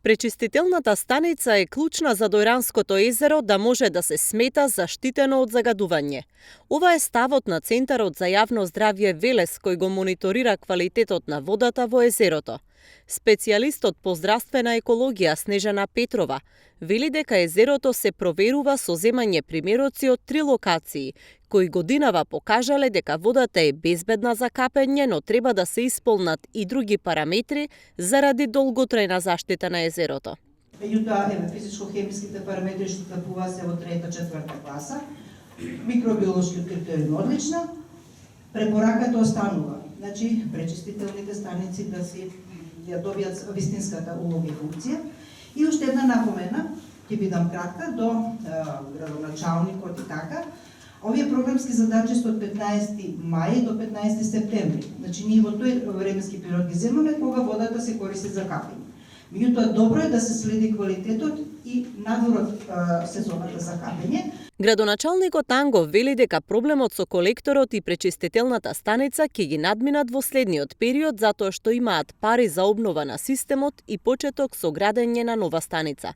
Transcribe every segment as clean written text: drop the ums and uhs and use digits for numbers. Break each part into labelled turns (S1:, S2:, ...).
S1: Пречистителната станица е клучна за Дојранското езеро да може да се смета заштитено од загадување. Ова е ставот на Центарот за јавно здравје Велес, кој го мониторира квалитетот на водата во езерото. Специјалистот по здравствена екологија Снежана Петрова вели дека езерото се проверува со земање примероци од 3 локации, кои годинава покажале дека водата е безбедна за капење, но треба да се исполнат и други параметри заради долготрајна заштита на езерото.
S2: Меѓутоа, физичко-хемиските параметри што стапува се во 3-4 класа, микробиолошкиот критериум одлична, препораката останува. Значи, пречистителните станици да си ја добијат вистинската улога и функција. И уште една напомена, ќе бидам кратка, до градоначалникот и така. Овие програмски задачи се од 15 мај до 15 септември. Значи, ние во тој временски период ги земаме кога водата се користи за капење. Меѓутоа, добро е да се следи квалитетот и надвор од сезоната за капење.
S1: Градоначалникот Ангов вели дека проблемот со колекторот и пречистителната станица ќе ги надминат во следниот период затоа што имаат пари за обнова на системот и почеток со градење на нова станица.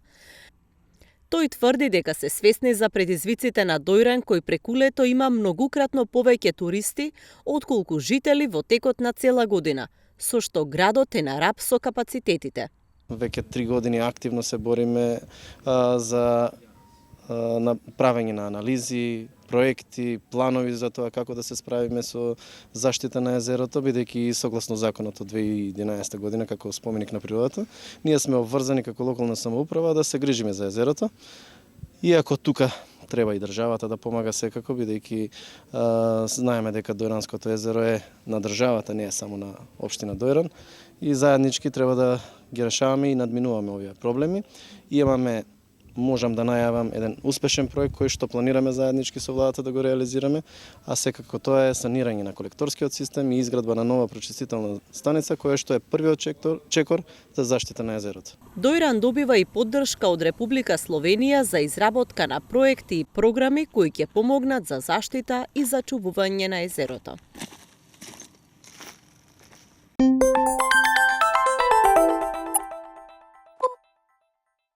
S1: Тој тврди дека се свесни за предизвиците на Дојран, кој преку лето има многукратно повеќе туристи отколку жители во текот на цела година, со што градот е на рап со капацитетите.
S3: Веќе 3 години активно се бориме за правење на анализи, проекти, планови за тоа како да се справиме со заштита на езерото, бидејќи согласно законот од 2011 година како споменик на природата, ние сме обврзани како локална самоуправа да се грижиме за езерото. Иако тука треба и државата да помага секако, бидејќи знаеме дека Дојранското езеро е на државата, не е само на општина Дојран, и заеднички треба да ги решаваме и надминуваме овие проблеми. И имаме, можам да најавам, еден успешен проект кој што планираме заеднички со владата да го реализираме, а секако тоа е санирање на колекторскиот систем и изградба на нова пречистителна станица која што е првиот чекор за заштита на езерото.
S1: Дојран добива и поддршка од Република Словенија за изработка на проекти и програми кои ќе помогнат за заштита и зачувување на езерото.